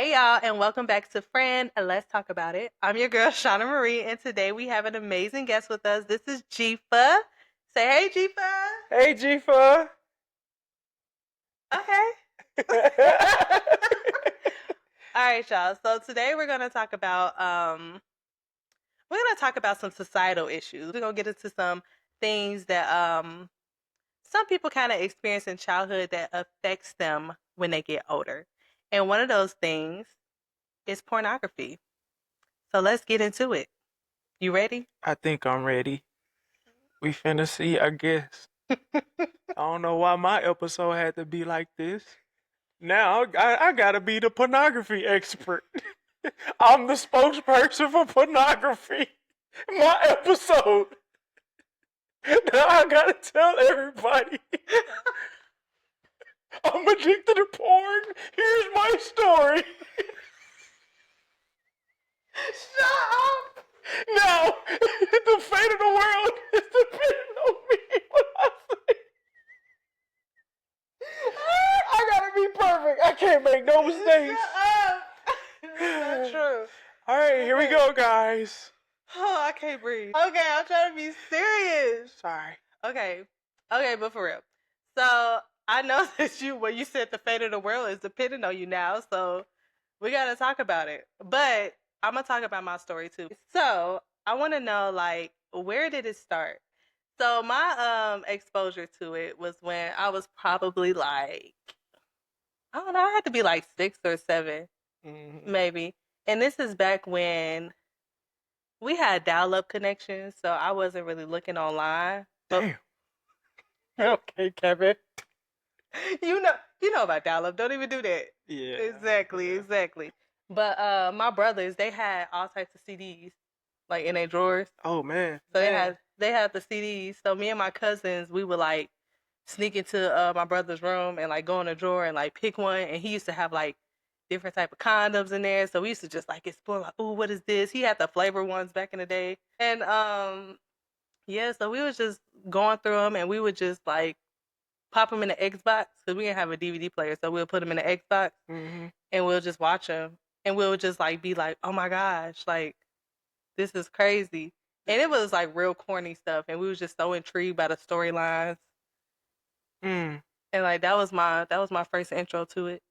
Hey y'all, and welcome back to Friend. Let's talk about it. I'm your girl Shauna Marie, and today we have an amazing guest with us. This is Dzifa. Say hey, Dzifa. Hey, Dzifa. Okay. All right, y'all. So today we're gonna talk about some societal issues. We're gonna get into some things that some people kind of experience in childhood that affects them when they get older. And one of those things is pornography. So let's get into it. You ready? I think I'm ready. We finna see, I guess. I don't know why my episode had to be like this. Now I gotta be the pornography expert. I'm the spokesperson for pornography. My episode. Now I gotta tell everybody. I'm addicted to porn. Here's my story. Shut up! Now, the fate of the world is depending on me. What I say. I gotta be perfect. I can't make no mistakes. Shut up! That's not true. All right, here we go, guys. Oh, I can't breathe. Okay, I'm trying to be serious. Sorry. Okay, but for real. So I know that when you said the fate of the world is depending on you now, so we gotta talk about it. But I'm gonna talk about my story too. So I want to know, like, where did it start? So my exposure to it was when I was probably like, I don't know, I had to be like 6 or 7, maybe. And this is back when we had dial-up connections, so I wasn't really looking online. Damn. Okay, Kevin. You know about dial-up. Don't even do that. Yeah. Exactly. But my brothers, they had all types of CDs, like in their drawers. Oh man. So they had the CDs. So me and my cousins, we would like sneak into my brother's room and like go in a drawer and like pick one. And he used to have like different type of condoms in there. So we used to just like explore, like, ooh, what is this? He had the flavor ones back in the day. And yeah, so we was just going through them, and we would just like pop them in the Xbox because we didn't have a DVD player. So we'll put them in the Xbox and we'll just watch them. And we'll just like be like, oh my gosh, like this is crazy. And it was like real corny stuff. And we was just so intrigued by the storylines. And like that was my first intro to it.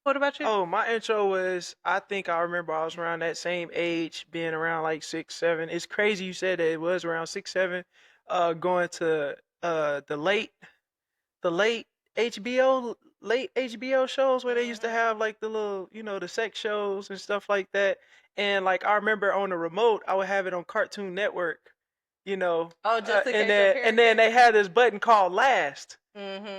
What about you? Oh, my intro was, I think I remember I was around that same age, being around like 6, 7. It's crazy you said that it was around 6, 7, going to the late HBO shows where they used to have like the little, the sex shows and stuff like that. And like I remember on the remote, I would have it on Cartoon Network, Oh, just in and case then they had this button called last.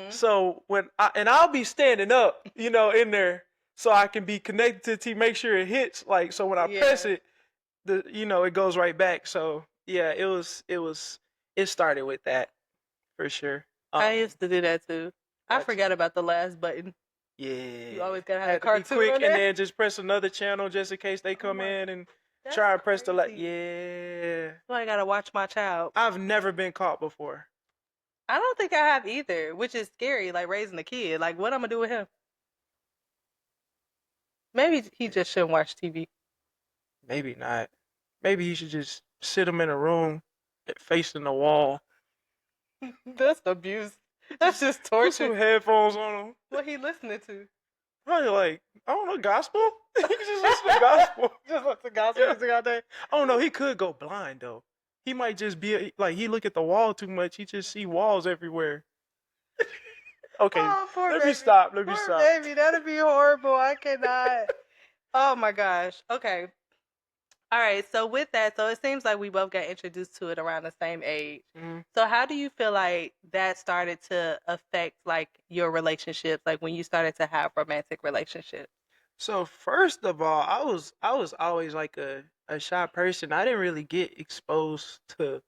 So I'll be standing up, in there, so I can be connected to the TV, make sure it hits, like, so when I press it, it goes right back. So yeah, it started with that for sure. I used to do that too. I forgot about the last button. Yeah. You always gotta have a Had to be cartoon quick on and there. then just press another channel just in case they come in and That's try and press the crazy. yeah. So I gotta watch my child. I've never been caught before. I don't think I have either, which is scary, like raising a kid. Like, what I'm gonna do with him? Maybe he just shouldn't watch TV. Maybe not. Maybe you should just sit him in a room facing the wall. That's abuse. That's just Put some torture. headphones on him. What he listening to? Probably like, I don't know, gospel? He can just listen to gospel. Just listen to gospel music all day. Oh no, he could go blind though. He might just be like, he look at the wall too much. He just see walls everywhere. Okay, let me stop. Let me stop. Baby, that'd be horrible. I cannot. Oh my gosh. Okay. All right. So with that, so it seems like we both got introduced to it around the same age. So how do you feel like that started to affect like your relationships, like when you started to have romantic relationships? So first of all, I was always like a shy person. I didn't really get exposed to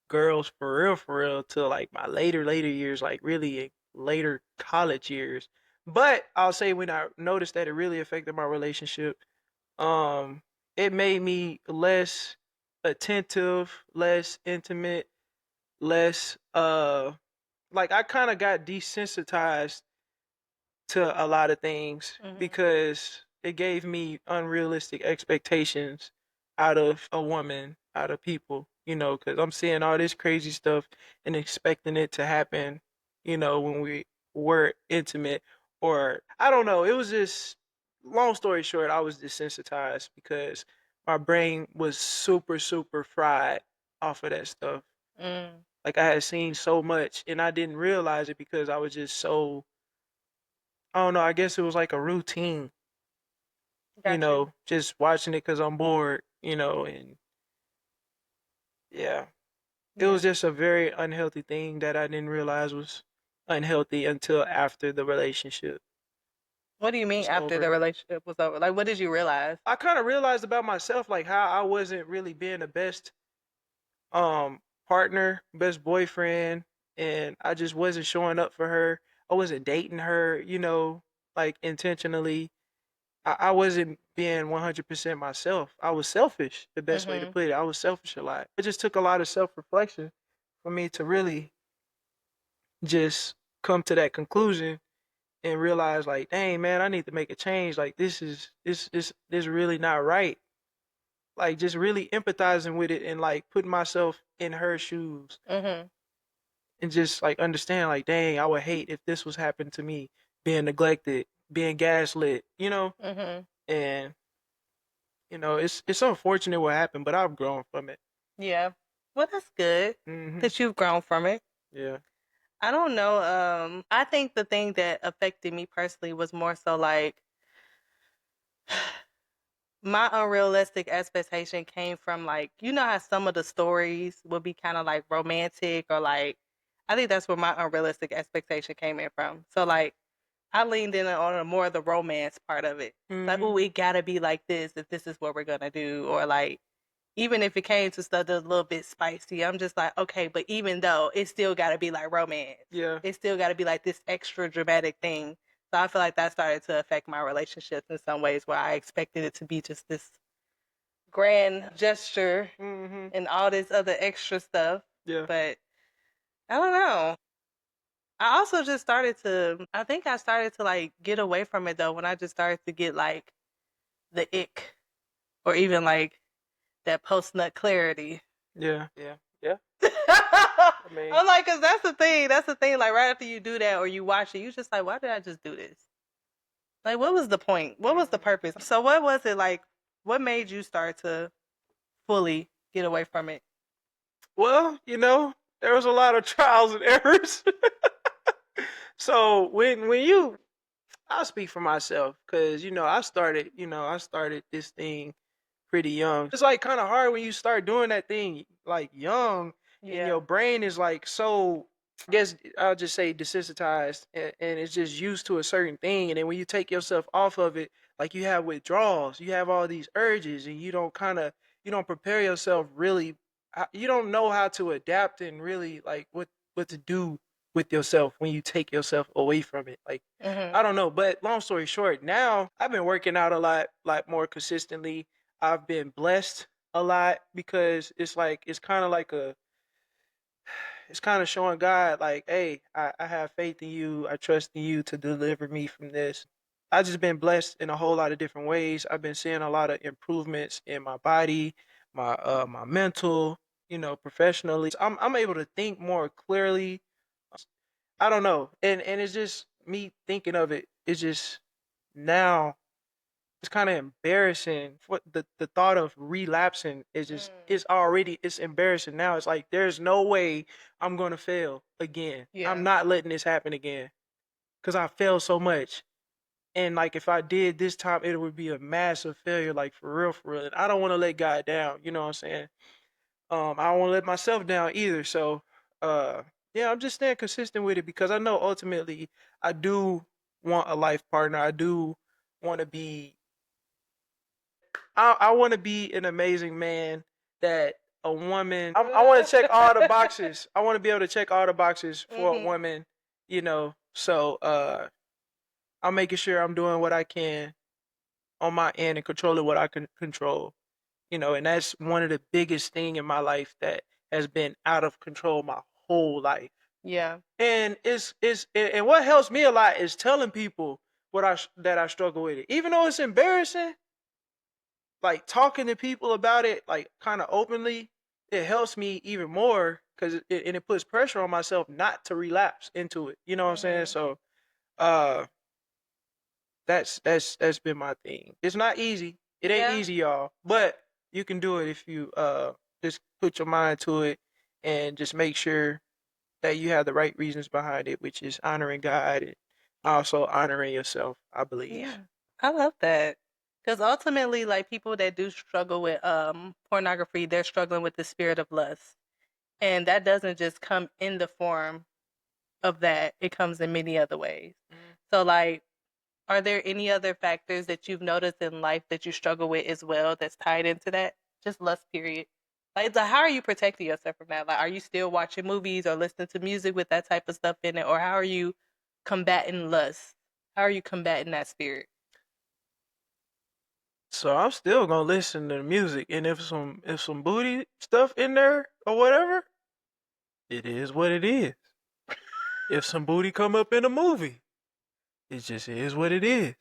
girls for real till like my later years, like really later college years. But I'll say when I noticed that it really affected my relationship, um, it made me less attentive, less intimate, less like I kind of got desensitized to a lot of things because it gave me unrealistic expectations out of a woman, out of people, because I'm seeing all this crazy stuff and expecting it to happen, when we were intimate, or I don't know. It was just, long story short, I was desensitized because my brain was super, super fried off of that stuff. Mm, Like I had seen so much and I didn't realize it because I was just so, I don't know, I guess it was like a routine, got you. just watching it because I'm bored, and yeah, it Yeah. was just a very unhealthy thing that I didn't realize was unhealthy until after the relationship What do you mean was after over. the relationship was over? Like, what did you realize? I kind of realized about myself, like how I wasn't really being the best um partner, best boyfriend, and I just wasn't showing up for her. I wasn't dating her, like intentionally. I wasn't being 100% myself. I was selfish, the best way to Mhm. put it. I was selfish a lot. It just took a lot of self-reflection for me to really just come to that conclusion and realize like, dang man, I need to make a change. Like this really not right. Like just really empathizing with it and like putting myself in her shoes Mhm. and just like understand like, dang, I would hate if this was happening to me, being neglected, being gaslit, Mhm. and it's unfortunate what happened, but I've grown from it. Yeah. Well, that's good Hmm. that you've grown from it. Yeah. I don't know. I think the thing that affected me personally was more so like my unrealistic expectation came from like how some of the stories would be kind of like romantic or like I think that's where my unrealistic expectation came in from. So like I leaned in on a more of the romance part of it. Like, Hmm. oh, it gotta be like this if this is what we're gonna do, or like even if it came to stuff that's a little bit spicy, I'm just like, okay, but even though it still gotta be like romance, Yeah. it still gotta be like this extra dramatic thing. So I feel like that started to affect my relationships in some ways where I expected it to be just this grand gesture Hmm. and all this other extra stuff. Yeah. But I don't know. I also just started to, I think I started to like get away from it though when I just started to get like the ick or even like that post nut clarity. Yeah. Yeah. Yeah. I mean, I'm like, cause that's the thing. That's the thing. Like right after you do that or you watch it, you just like, why did I just do this? Like, what was the point? What was the mhm. purpose? So, what was it like? What made you start to fully get away from it? Well, there was a lot of trials and errors. So when you, I'll speak for myself because I started this thing pretty young. It's like kind of hard when you start doing that thing like young, and Yeah. your brain is like so. I guess I'll just say desensitized, and it's just used to a certain thing. And then when you take yourself off of it, like you have withdrawals, you have all these urges, and you don't prepare yourself really. You don't know how to adapt and really like what to do with yourself when you take yourself away from it. Like Mhm. I don't know, but long story short, now I've been working out a lot more consistently. I've been blessed a lot because it's kind of like it's kind of showing God like, hey, I have faith in you. I trust in you to deliver me from this. I just been blessed in a whole lot of different ways. I've been seeing a lot of improvements in my body, my mental, professionally. I'm able to think more clearly. I don't know. And it's just me thinking of it. It's just now it's kind of embarrassing for the thought of relapsing is just Mm. it's embarrassing now. It's like there's no way I'm gonna fail again. I'm Yeah. not letting this happen again because I failed so much. And like if I did this time, it would be a massive failure, like for real, for real. And I don't want to let God down. You know what I'm saying? I don't want to let myself down either. So, uh, yeah, I'm just staying consistent with it because I know ultimately I do want a life partner. I do want to be I want to be an amazing man that a woman. I want to check all the boxes. I want to be able to check all the boxes for a Mhm. woman. So I'm making sure I'm doing what I can on my end and controlling what I can control. And that's one of the biggest thing in my life that has been out of control my whole life. Yeah. And it's and what helps me a lot is telling people that I struggle with it. Even though it's embarrassing, like talking to people about it, like kind of openly, it helps me even more because it puts pressure on myself not to relapse into it. You know what I'm saying? Mhm. So, uh, that's been my thing. It's not easy. It ain't Yeah. easy, y'all, but you can do it if you just put your mind to it and just make sure that you have the right reasons behind it, which is honoring God and also honoring yourself, I believe. Yeah. I love that. Because ultimately, like people that do struggle with pornography, they're struggling with the spirit of lust. And that doesn't just come in the form of that. It comes in many other ways. Mhm. So like, are there any other factors that you've noticed in life that you struggle with as well that's tied into that? Just lust, period. Like, how are you protecting yourself from that? Like, are you still watching movies or listening to music with that type of stuff in it? Or how are you combating lust? How are you combating that spirit? So I'm still gonna listen to the music, and if some booty stuff in there or whatever, it is what it is. If some booty come up in a movie, it just is what it is.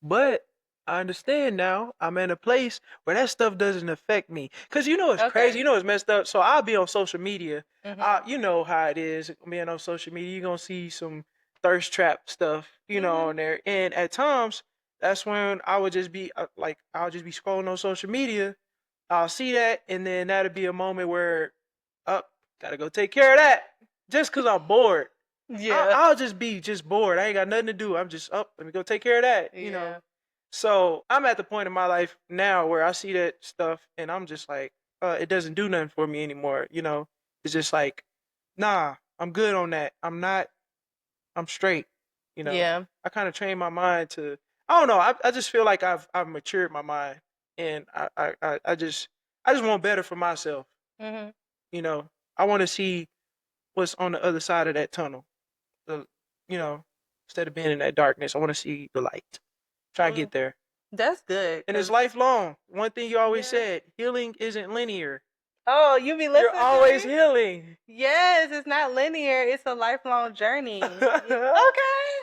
But I understand now. I'm in a place where that stuff doesn't affect me. Cause you know it's crazy. Okay. You know it's messed up. So I'll be on social media. Mhm. You know how it is being on social media. You're gonna see some thirst trap stuff, Mhm. on there. And at times, that's when I would just be like, I'll just be scrolling on social media. I'll see that, and then that'll be a moment where, up, gotta go take care of that. Just cause I'm bored. Yeah. I'll just be just bored. I ain't got nothing to do. I'm just up. Let me go take care of that. Yeah. So I'm at the point in my life now where I see that stuff and I'm just like, it doesn't do nothing for me anymore. It's just like, nah, I'm good on that. I'm not. I'm straight. You know, Yeah. I kind of trained my mind to. I don't know. I just feel like I've matured my mind and I just want better for myself. Mhm. You know, I want to see what's on the other side of that tunnel. The you know, instead of being in that darkness, I want to see the light. Try and Well, get there. that's good, And it's cause lifelong. One thing you always yeah. said, healing isn't linear. Oh, you be You're listening to always me? healing. Yes, it's not linear. It's a lifelong journey. Okay,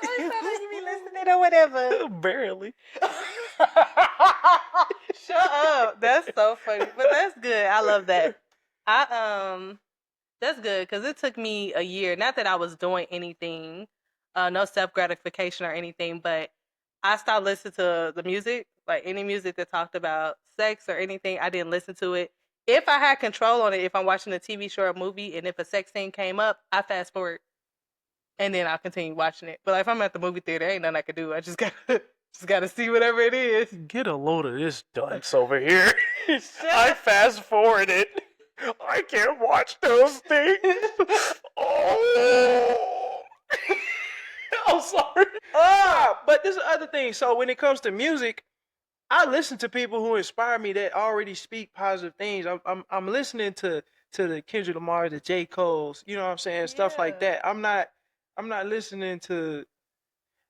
I felt like you be listening or whatever. Barely. Shut up. That's so funny, but that's good. I love that. I that's good because it took me a year. Not that I was doing anything, no self gratification or anything, but I stopped listening to the music, like any music that talked about sex or anything. I didn't listen to it. If I had control on it, if I'm watching a TV show or movie, and if a sex scene came up, I fast forward and then I'll continue watching it. But like, if I'm at the movie theater, ain't nothing I can do. I just gotta just gotta see whatever it is. Get a load of this dunce over here. I Shut fast forwarded. I can't watch those things. Oh. I'm sorry. But this is the other thing. So when it comes to music, I listen to people who inspire me that already speak positive things. I'm listening to the Kendrick Lamar, the J. Cole's, you know what I'm saying, stuff like Yeah, that. I'm not listening to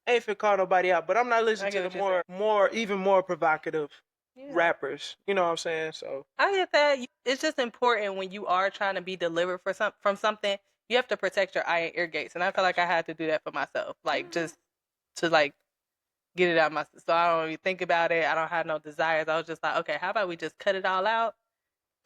I ain't finna call nobody out, but I'm not listening I to get the what you're saying. more even more provocative Yeah. rappers. You know what I'm saying? So I get that. It's just important when you are trying to be delivered from something, you have to protect your eye and ear gates. And I feel like I had to do that for myself, like just to like get it out of my. So I don't even think about it. I don't have no desires. I was just like, okay, how about we just cut it all out,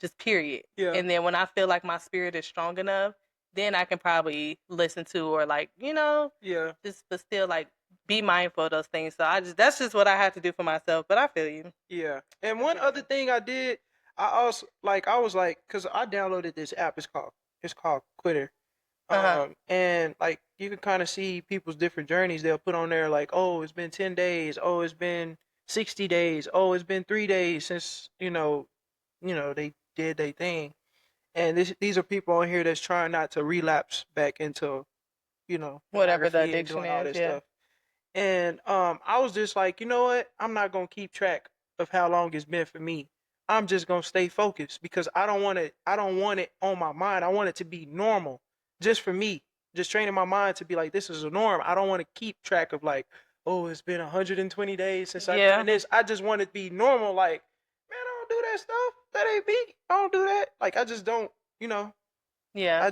just period. yeah, And then when I feel like my spirit is strong enough, then I can probably listen to or like yeah, just but still like be mindful of those things. So I just that's just what I had to do for myself. But I feel you. yeah. And I one feel other you. thing I did, I was like, cause I downloaded this app. It's called Quitter. Uh huh. And like you can kind of see people's different journeys. They'll put on there like, oh, it's been 10 days. Oh, it's been 60 days. Oh, it's been 3 days since they did their thing. And these are people on here that's trying not to relapse back into Whatever the pornography and addiction doing all is, this yeah. stuff. And I was just like, you know what? I'm not gonna keep track of how long it's been for me. I'm just gonna stay focused because I don't want it. I don't want it on my mind. I want it to be normal, just for me. Just training my mind to be like, this is a norm. I don't want to keep track of like, oh, it's been 120 days since I've done Yeah. this. I just want it to be normal. Like, man, I don't do that stuff. That ain't me. I don't do that. Like, I just don't. You know, Yeah. I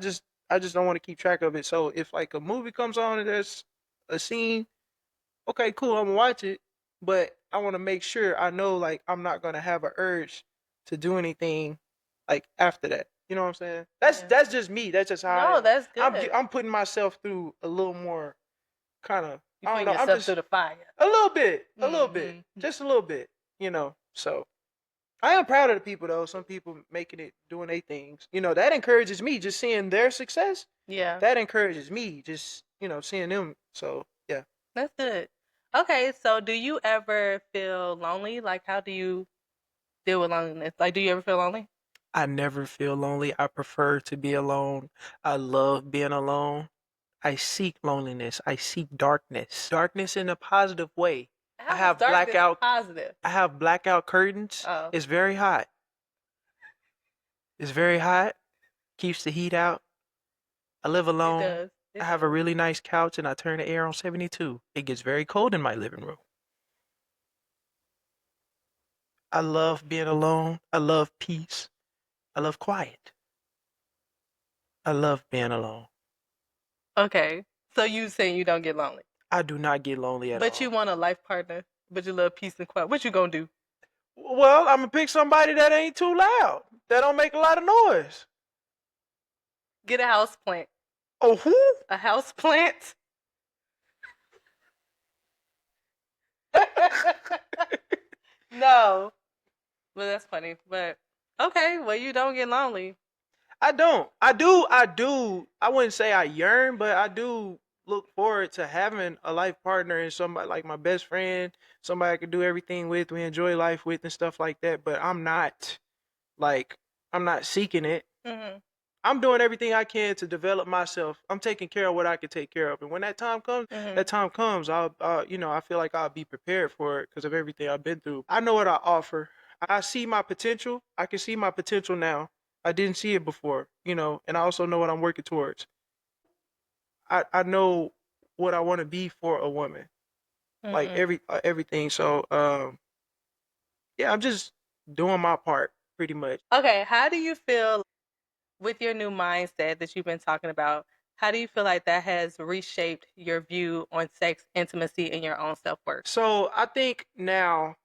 just don't want to keep track of it. So if like a movie comes on and there's a scene, okay, cool, I'm gonna watch it, but I want to make sure I know like I'm not gonna have an urge to do anything like after that. You know what I'm saying? That's Yeah. that's just me. That's just how I No, am. that's I'm good. I'm putting myself through a little more kind of, You I don't putting know. I'm yourself through just the fire. a little bit, Hmm. just a little bit. So I am proud of the people though. Some people making it, doing their things. That encourages me. Just seeing their success, Yeah, that encourages me. Just seeing them. So yeah. that's good. Okay, so do you ever feel lonely? Like, how do you deal with loneliness? Like, do you ever feel lonely? I never feel lonely. I prefer to be alone. I love being alone. I seek loneliness. I seek darkness. Darkness in a positive way. I How is have darkness blackout positive? I have blackout curtains. Oh, It's very hot. It's very hot. Keeps the heat out. I live it alone. does. I It have a does. really nice couch and I turn the air on 72. It gets very cold in my living room. I love being alone. I love peace. I love quiet. I love being alone. Okay, so you saying you don't get lonely, I do not get lonely at but you all. want a life partner, but you love peace and quiet. What you gonna do? Well, I'm gonna pick somebody that ain't too loud, that don't make a lot of noise. Get a house plant. Oh, who? A house plant? No, but that's funny. But okay, well, you don't get lonely. I don't. I do. I do. I wouldn't say I yearn, but I do look forward to having a life partner and somebody like my best friend, somebody I could do everything with, we enjoy life with, and stuff like that. But like, I'm not seeking it. Hmm. I'm doing everything I can to develop myself. I'm taking care of what I can take care of, and when Hmm. that time comes, I feel like I'll be prepared for it because of everything I've been through. I know what I offer. I see my potential. I can see my potential now. I didn't see it before, and I also know what I'm working towards. I know what I want to be for a woman, like Hmm. everything. So yeah, I'm just doing my part pretty much. Okay, how do you feel with your new mindset that you've been talking about? How do you feel like that has reshaped your view on sex, intimacy, and your own self worth? So I think now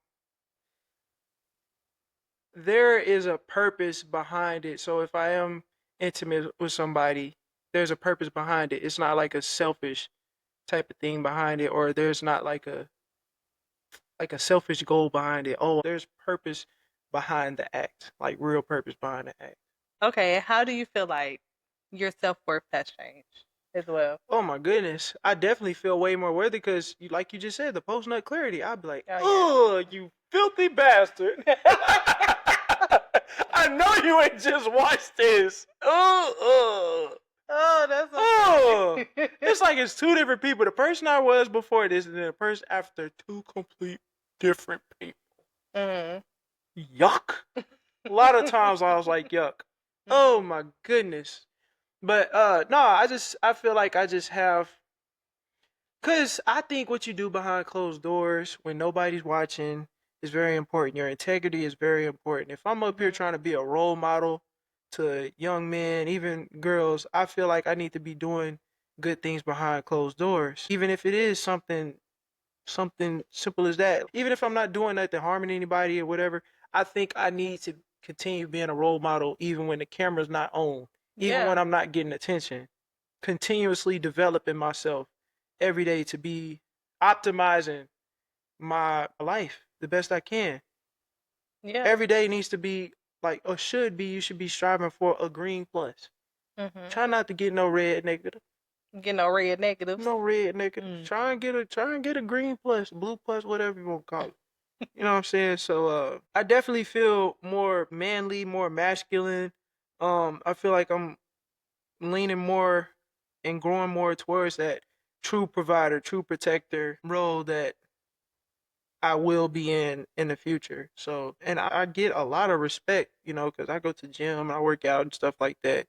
there is a purpose behind it. So if I am intimate with somebody, there's a purpose behind it. It's not like a selfish type of thing behind it, or there's not like a selfish goal behind it. Oh, there's purpose behind the act, like real purpose behind the act. Okay, how do you feel like your self worth has changed as well? Oh my goodness, I definitely feel way more worthy because, like you just said, the post nut clarity. I'd be like, Oh yeah. oh, you filthy bastard! I know you ain't just watched this. Oh, Oh, that's so oh. funny. It's like it's two different people. The person I was before this, and then the person after, two complete different people. Hmm. Yuck. A lot of times I was like, yuck. Oh Hmm. my goodness. But no, I feel like I just have, cause I think what you do behind closed doors when nobody's watching is very important. Your integrity is very important. If I'm up here Hmm. trying to be a role model to young men, even girls, I feel like I need to be doing good things behind closed doors. Even if it is something simple as that. Even if I'm not doing nothing harming anybody or whatever, I think I need to continue being a role model even when the camera's not on, even when Yeah. I'm not getting attention. Continuously developing myself every day to be optimizing my life the best I can. Yeah. Every day needs to be like, or should be, you should be striving for a green plus. Hmm. Try not to get no red negative. Get no red negatives. No red negative. Hmm. Try and get a green plus, blue plus, whatever you want to call it. You know what I'm saying? So I definitely feel more manly, more masculine. I feel like I'm leaning more and growing more towards that true provider, true protector role that I will be in the future. So, and I get a lot of respect, because I go to the gym and I work out and stuff like that.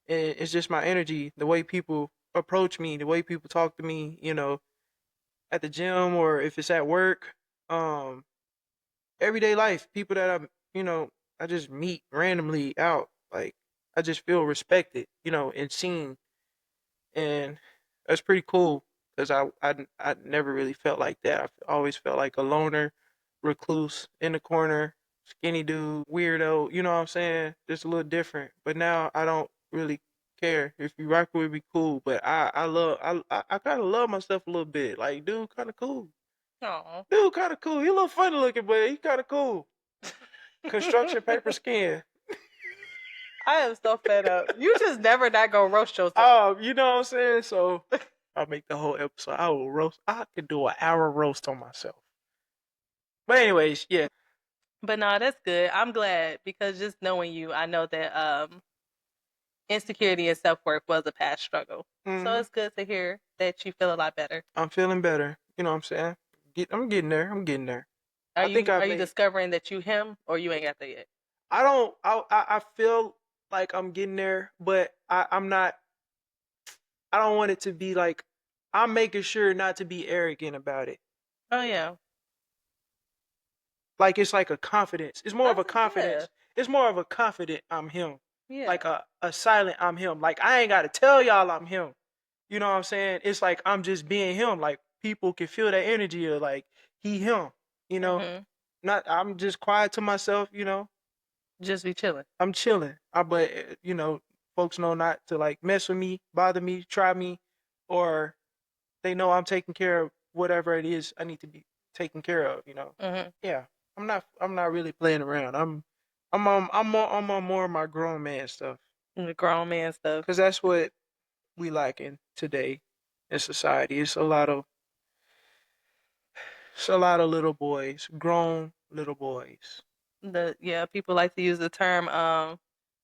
And it's just my energy, the way people approach me, the way people talk to me, at the gym or if it's at work. Um, Everyday life, people that I just meet randomly out, like I just feel respected, and seen, and that's pretty cool. because I never really felt like that. I always felt like a loner, recluse in the corner, skinny dude, weirdo. You know what I'm saying? Just a little different. But now I don't really care. If you rock with me, cool. But I kind of love myself a little bit. Like, dude, kind of cool. Aw. Dude, kind of cool. He a little funny looking, but he kind of cool. Construction paper skin. I am so fed up. You just never not gonna roast yourself. Oh, you know what I'm saying? So I'll make the whole episode. I will roast. I could do an hour roast on myself. But anyways, yeah. But no, that's good. I'm glad because just knowing you, I know that insecurity and self worth was a past struggle. So hmm it's good to hear that you feel a lot better. I'm feeling better. You know what I'm saying? I'm getting there. I'm getting there. Are I think you I've are you made. discovering that you him or you ain't got there yet? I don't. I feel like I'm getting there, but I'm not. I don't want it to be like. I'm making sure not to be arrogant about it. Oh yeah. Like it's like a confidence. It's more of That's a confidence. It's more of a confident I'm him. yeah. Like a silent I'm him. Like I ain't gotta tell y'all I'm him. You know what I'm saying? It's like I'm just being him. Like people can feel that energy of like he him. You know? Mm-hmm. Not I'm just quiet to myself, you know. Just be chilling. I'm chilling. But you know, folks know not to like mess with me, bother me, try me, or they know I'm taking care of whatever it is I need to be taken care of, you know. Mm-hmm. Yeah. I'm not really playing around. I'm on more of my grown man stuff. The grown man stuff. Cause that's what we lacking today in society. It's a lot of little boys, grown little boys. People like to use the term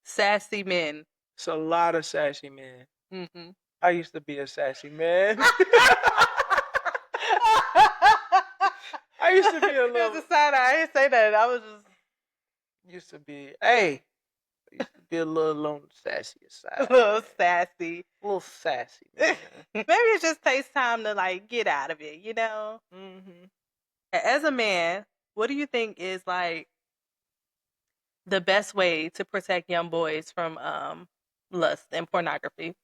sassy men. It's a lot of sassy men. Mm-hmm. I used to be a sassy man. I used to be a It little was a side eye. I didn't say that. I was just used to be hey, I used to be a little on the sassy a side. little Man. sassy. A little sassy, man. Maybe it just takes time to like get out of it, you know? hmm As a man, what do you think is like the best way to protect young boys from lust and pornography?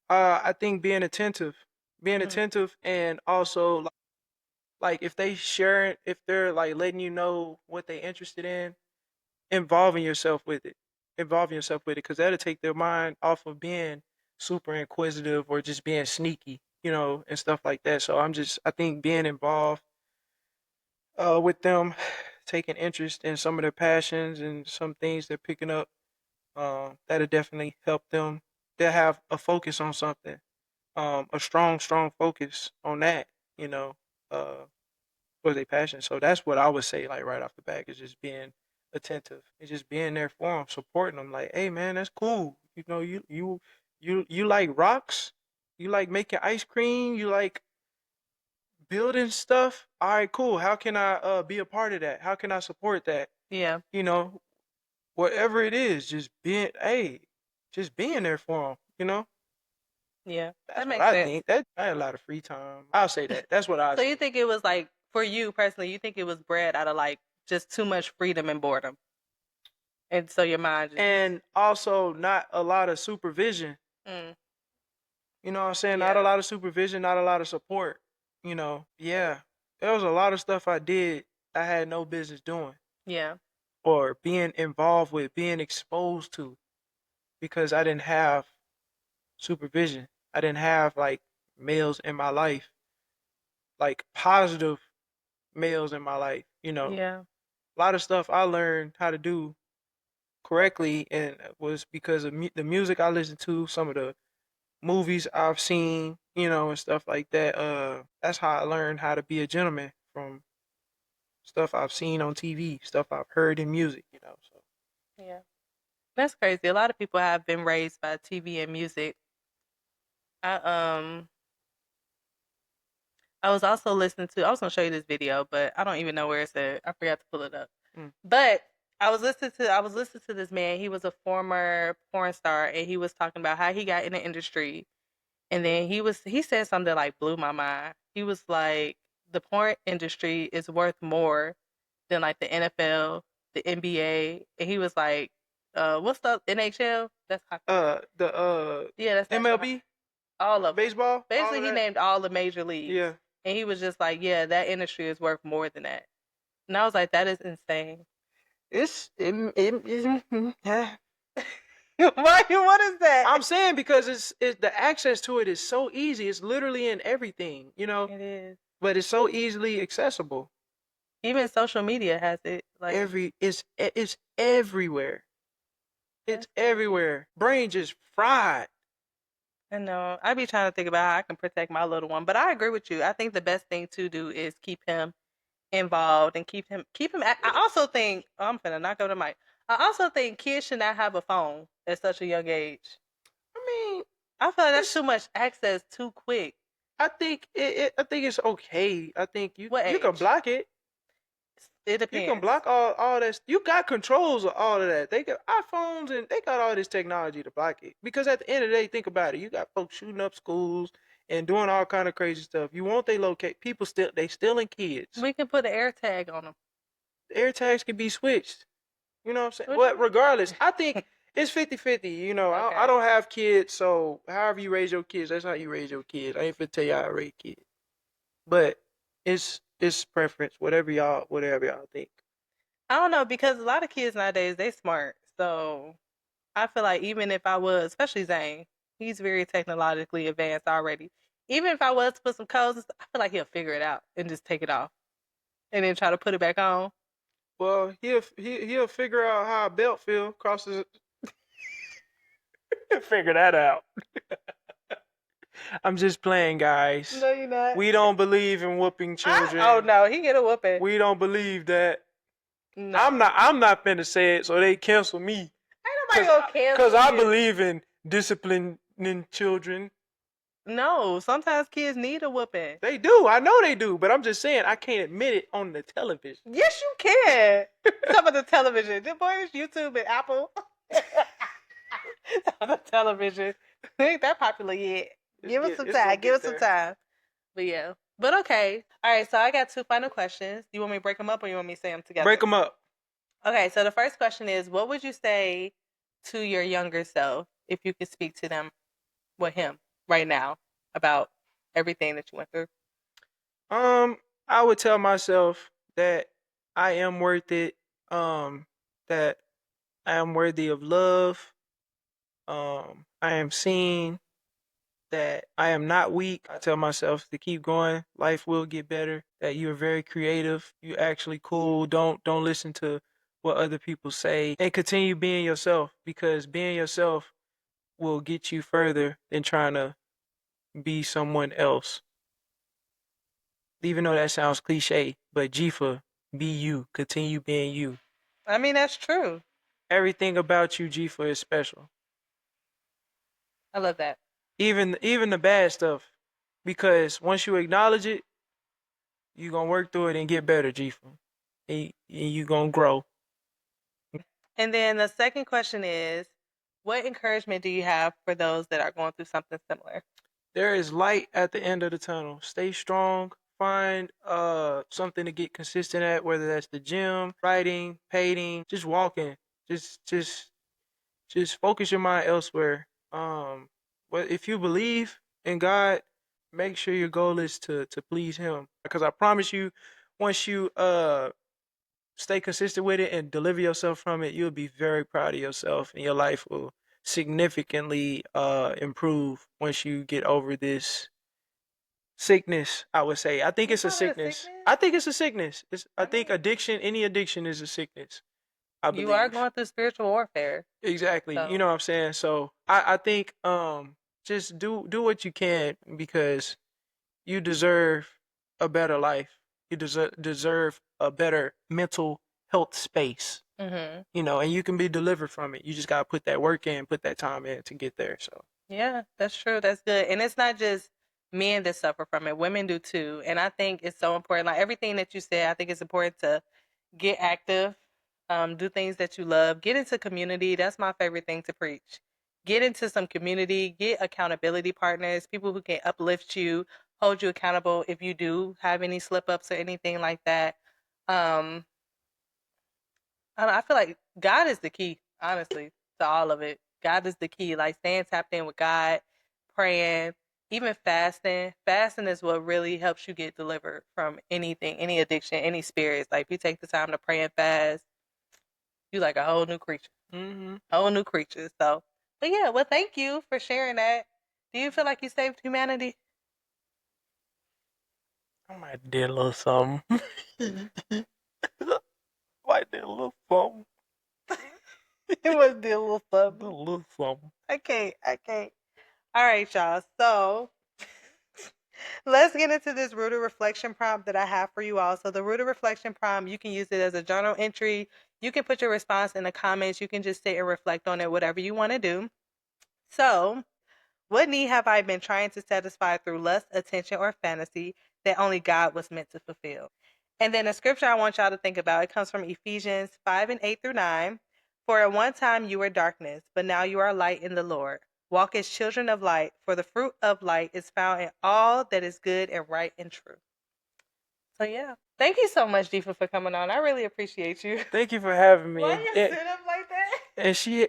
I think being Mm-hmm. attentive, and also like if they share it, if they're like letting you know what they're interested in, involving yourself with it, because that'll take their mind off of being super inquisitive or just being sneaky, you know, and stuff like that. So I think being involved with them, taking interest in some of their passions and some things they're picking up, that'll definitely help them. They'll have a focus on something, a strong focus on that, you know, uh, for their passion. So that's what I would say, like right off the bat, is just being attentive and just being there for them, supporting them. Like, hey man, that's cool. You know, you like rocks, you like making ice cream, you like building stuff. All right, cool. How can I be a part of that? How can I support that? Yeah, You know, whatever it is, just being there for them. You know, yeah. That that's what makes I sense. think. That I had a lot of free time. I'll say that. That's what I So you say. think it was like for you personally, you think it was bred out of like just too much freedom and boredom. And so your mind just And also not a lot of supervision. mm, You know what I'm saying? Not a yeah. lot of supervision, not a lot of support. You know, yeah. There was a lot of stuff I did I had no business doing Yeah. or being involved with, being exposed to because I didn't have supervision. I didn't have like males in my life, like positive males in my life. You know, Yeah. a lot of stuff I learned how to do correctly and was because of the music I listened to, some of the movies I've seen, you know, and stuff like that. That's how I learned how to be a gentleman from stuff I've seen on TV, stuff I've heard in music, you know. So Yeah. That's crazy. A lot of people have been raised by TV and music. I I was also listening to I was gonna show you this video, but I don't even know where it's at. I forgot to pull it up. mm, But I was listening to this man. He was a former porn star and he was talking about how he got in the industry. And then he said something that like blew my mind. He was like, the porn industry is worth more than like the NFL, the NBA. And he was like, what's the NHL? That's hockey, right? the Yeah, that's national hockey. MLB, All of them. Baseball? All Basically, of he that? named all the major leagues. Yeah. And he was just like, yeah, that industry is worth more than that. And I was like, that is insane. Yeah. Why? What is that? I'm saying because it's the access to it is so easy. It's literally in everything, you know. It is. But it's so easily accessible. Even social media has it. Like, It's everywhere. It's everywhere. Brain just fried. I know. I be trying to think about how I can protect my little one, but I agree with you. I think the best thing to do is keep him involved and keep him. I also think I'm finna knock over the mic. I also think kids should not have a phone at such a young age. I mean, I feel like that's too much access too quick. I think it's okay. I think What you can age? block it. It You can depends. block all this. You got controls of all of that. They got iPhones and they got all this technology to block it. Because at the end of the day, think about it. You got folks shooting up schools and doing all kind of crazy stuff. You want they locate people stealing kids. We can put an air tag on them. The air tags can be switched. You know what I'm saying? What you But mean? regardless, I think it's 50-50. You know, I Okay. don't have kids, so however you raise your kids, that's how you raise your kids. I ain't finna tell y'all how to raise kids. But it's preference, whatever y'all think. I don't know because a lot of kids nowadays they smart. So I feel like even if I was, especially Zane, he's very technologically advanced already. Even if I was to put some codes, I feel like he'll figure it out and just take it off and then try to put it back on. Well, he'll figure out how a belt feel crosses. He'll figure that out. I'm just playing, guys. No, you're not. We don't believe in whooping children. Oh no, he get a whooping. We don't believe that. No. I'm not finna say it, so they cancel me. Ain't nobody gonna cancel Because I you. believe in disciplining children. No, sometimes kids need a whooping. They do. I know they do. But I'm just saying I can't admit it on the television. Yes, you can. Some of the television. The boy is YouTube and Apple. On the television. Ain't that popular yet. Give us some time. Give us some time. But yeah. But okay. All right. So I got two final questions. You want me to break them up or you want me to say them together? Break them up. Okay. So the first question is, what would you say to your younger self if you could speak to them with him right now about everything that you went through? I would tell myself that I am worth it. That I am worthy of love. I am seen. That I am not weak. I tell myself to keep going. Life will get better. That you're very creative. You're actually cool. Don't listen to what other people say and continue being yourself because being yourself will get you further than trying to be someone else. Even though that sounds cliche, but Dzifa, be you. Continue being you. I mean, that's true. Everything about you, Dzifa, is special. I love that. Even the bad stuff. Because once you acknowledge it, you're gonna work through it and get better, Dzifa. And you're gonna grow. And then the second question is, what encouragement do you have for those that are going through something similar? There is light at the end of the tunnel. Stay strong. Find something to get consistent at, whether that's the gym, writing, painting, just walking. Just focus your mind elsewhere. But if you believe in God, make sure your goal is to please Him. Because I promise you, once you stay consistent with it and deliver yourself from it, you'll be very proud of yourself, and your life will significantly improve once you get over this sickness. I would say. I think it's a sickness. I think it's a sickness. I think addiction, any addiction, is a sickness. I believe. You are going through spiritual warfare. Exactly. So. You know what I'm saying? So I think just do what you can because you deserve a better life. You deserve a better mental health space. Mm-hmm. You know, and you can be delivered from it. You just gotta put that work in, put that time in to get there. So yeah, that's true. That's good. And it's not just men that suffer from it. Women do too. And I think it's so important. Like everything that you said, I think it's important to get active, do things that you love, get into community. That's my favorite thing to preach. Get into some community, get accountability partners, people who can uplift you, hold you accountable if you do have any slip ups or anything like that. Um, I feel like God is the key, honestly, to all of it. God is the key. Like staying tapped in with God, praying, even fasting. Fasting is what really helps you get delivered from anything, any addiction, any spirits. Like if you take the time to pray and fast, you like a whole new creature. Mm-hmm. Whole new creature. So, but yeah, well, thank you for sharing that. Do you feel like you saved humanity? I might did a little something. Might did a little something. It was a little A something. little something. I can't. I can't. All right, y'all. So let's get into this rooted reflection prompt that I have for you all. So the rooted reflection prompt, you can use it as a journal entry. You can put your response in the comments. You can just sit and reflect on it, whatever you want to do. So, what need have I been trying to satisfy through lust, attention, or fantasy that only God was meant to fulfill? And then a scripture I want y'all to think about, it comes from Ephesians 5 and 8 through 9. For at one time you were darkness, but now you are light in the Lord. Walk as children of light, for the fruit of light is found in all that is good and right and true. So yeah. Thank you so much, Dzifa, for coming on. I really appreciate you. Thank you for having me. Why you sit up like that?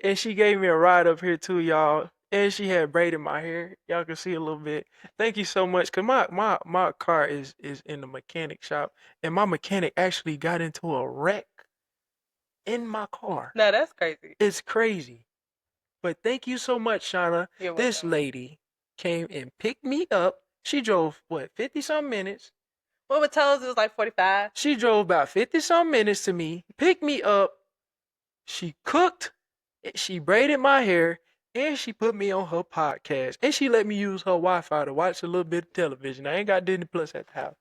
And she gave me a ride up here too, y'all. And she had braided my hair. Y'all can see a little bit. Thank you so much. Cause my car is in the mechanic shop, and my mechanic actually got into a wreck in my car. No, that's crazy. It's crazy. But thank you so much, Shauna. You're This welcome. lady came and picked me up. She drove what 50-some minutes. What with toes, it was like 45. She drove about 50-some minutes to me, picked me up. She cooked, she braided my hair, and she put me on her podcast. And she let me use her Wi-Fi to watch a little bit of television. I ain't got Disney Plus at the house.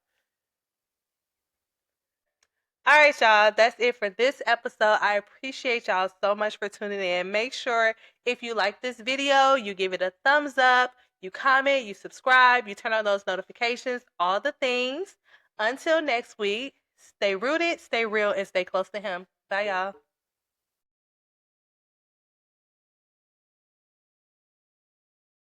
All right, y'all. That's it for this episode. I appreciate y'all so much for tuning in. Make sure if you like this video, you give it a thumbs up, you comment, you subscribe, you turn on those notifications, all the things. Until next week, stay rooted, stay real, and stay close to Him. Bye, y'all.